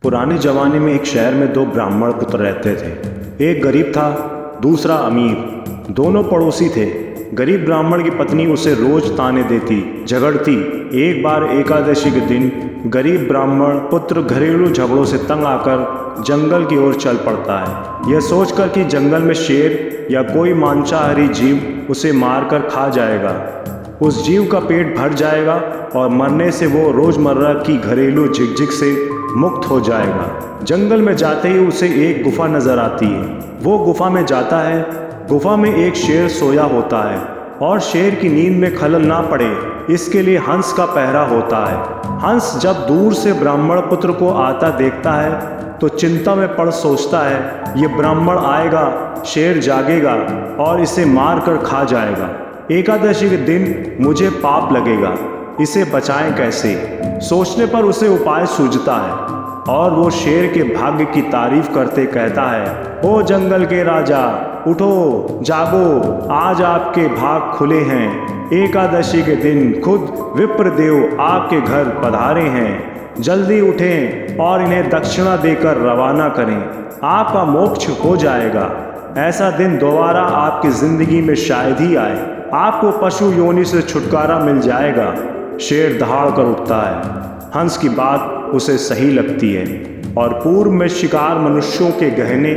पुराने जमाने में एक शहर में दो ब्राह्मण पुत्र रहते थे। एक गरीब था, दूसरा अमीर। दोनों पड़ोसी थे। गरीब ब्राह्मण की पत्नी उसे रोज ताने देती, झगड़ती। एक बार एकादशी के दिन गरीब ब्राह्मण पुत्र घरेलू झगड़ों से तंग आकर जंगल की ओर चल पड़ता है, यह सोचकर कि जंगल में शेर या कोई मांसाहारी जीव उसे मारकर खा जाएगा। उस जीव का पेट भर जाएगा और मरने से वो रोजमर्रा की घरेलू झिकझिक से मुक्त हो जाएगा। जंगल में जाते ही उसे एक गुफा नजर आती है। वो गुफा में जाता है। गुफा में एक शेर सोया होता है और शेर की नींद में खलल ना पड़े इसके लिए हंस का पहरा होता है। हंस जब दूर से ब्राह्मण पुत्र को आता देखता है तो चिंता में पड़ सोचता है, ये ब्राह्मण आएगा, शेर जागेगा और इसे मार कर खा जाएगा। एकादशी के दिन मुझे पाप लगेगा, इसे बचाएं कैसे। सोचने पर उसे उपाय सूझता है और वो शेर के भाग्य की तारीफ करते कहता है, ओ जंगल के राजा, उठो जागो, आज आपके भाग खुले हैं। एकादशी के दिन खुद विप्रदेव आपके घर पधारे हैं। जल्दी उठें और इन्हें दक्षिणा देकर रवाना करें, आपका मोक्ष हो जाएगा। ऐसा दिन दोबारा आपकी जिंदगी में शायद ही आए, आपको पशु योनि से छुटकारा मिल जाएगा। शेर दहाड़ कर उठता है। हंस की बात उसे सही लगती है और पूर्व में शिकार मनुष्यों के गहने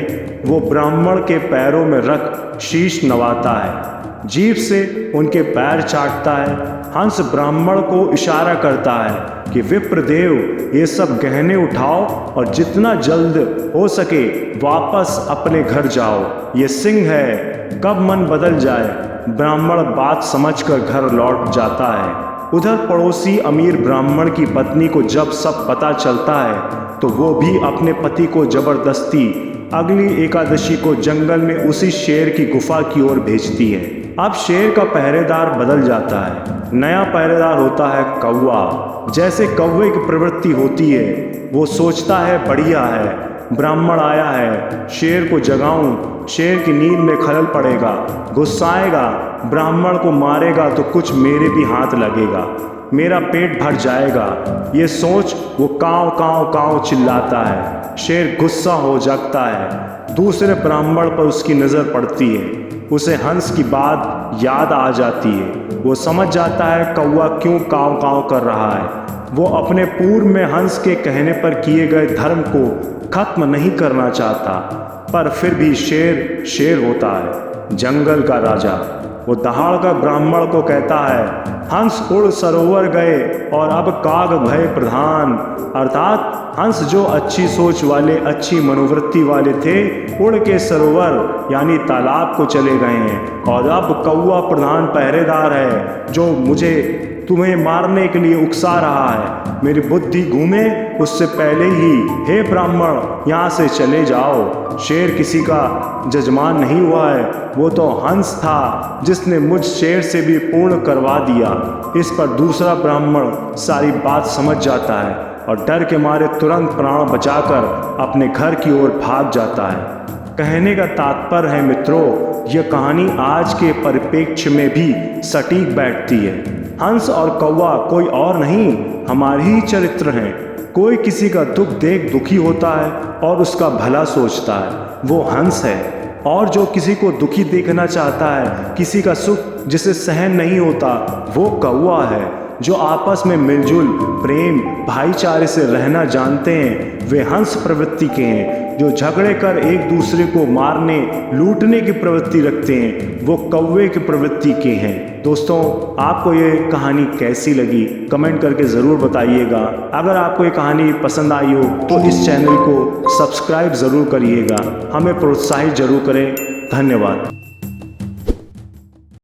वो ब्राह्मण के पैरों में रख शीश नवाता है, जीभ से उनके पैर चाटता है। हंस ब्राह्मण को इशारा करता है कि विप्रदेव, ये सब गहने उठाओ और जितना जल्द हो सके वापस अपने घर जाओ। ये सिंह है, कब मन बदल जाए। ब्राह्मण बात समझकर घर लौट जाता है। उधर पड़ोसी अमीर ब्राह्मण की पत्नी को जब सब पता चलता है तो वो भी अपने पति को जबरदस्ती अगली एकादशी को जंगल में उसी शेर की गुफा की ओर भेजती है। अब शेर का पहरेदार बदल जाता है। नया पहरेदार होता है कौवा। जैसे कौवे की प्रवृत्ति होती है, वो सोचता है बढ़िया है, ब्राह्मण आया है, शेर को जगाऊं, शेर की नींद में खलल पड़ेगा, गुस्साएगा, ब्राह्मण को मारेगा तो कुछ मेरे भी हाथ लगेगा, मेरा पेट भर जाएगा। ये सोच वो काँव काँव काँव चिल्लाता है। शेर गुस्सा हो जाता है। दूसरे ब्राह्मण पर उसकी नज़र पड़ती है। उसे हंस की बात याद आ जाती है। वो समझ जाता है कौवा क्यों काँव काँव कर रहा है। वो अपने पूर्व में हंस के कहने पर किए गए धर्म को खत्म नहीं करना चाहता, पर फिर भी शेर शेर होता है, जंगल का राजा। वो दहाड़कर ब्राह्मण को कहता है, हंस उड़ सरोवर गए और अब काग भय प्रधान। अर्थात हंस जो अच्छी सोच वाले, अच्छी मनोवृत्ति वाले थे, उड़ के सरोवर यानी तालाब को चले गए हैं और अब कौवा प्रधान पहरेदार है जो मुझे तुम्हें मारने के लिए उकसा रहा है। मेरी बुद्धि घूमे उससे पहले ही हे ब्राह्मण यहाँ से चले जाओ। शेर किसी का जजमान नहीं हुआ है, वो तो हंस था जिसने मुझ शेर से भी पूर्ण करवा दिया। इस पर दूसरा ब्राह्मण सारी बात समझ जाता है और डर के मारे तुरंत प्राण बचाकर अपने घर की ओर भाग जाता है। कहने का तात्पर्य है मित्रों, यह कहानी आज के परिप्रेक्ष्य में भी सटीक बैठती है। हंस और कौवा कोई और नहीं, हमारे ही चरित्र हैं। कोई किसी का दुख देख दुखी होता है और उसका भला सोचता है, वो हंस है। और जो किसी को दुखी देखना चाहता है, किसी का सुख जिसे सहन नहीं होता, वो कौवा है। जो आपस में मिलजुल, प्रेम, भाईचारे से रहना जानते हैं, वे हंस प्रवृत्ति के हैं। जो झगड़े कर एक दूसरे को मारने, लूटने की प्रवृत्ति रखते हैं, वो कौवे की प्रवृत्ति के हैं। दोस्तों, आपको ये कहानी कैसी लगी कमेंट करके ज़रूर बताइएगा। अगर आपको ये कहानी पसंद आई हो तो इस चैनल को सब्सक्राइब ज़रूर करिएगा, हमें प्रोत्साहित ज़रूर करें। धन्यवाद।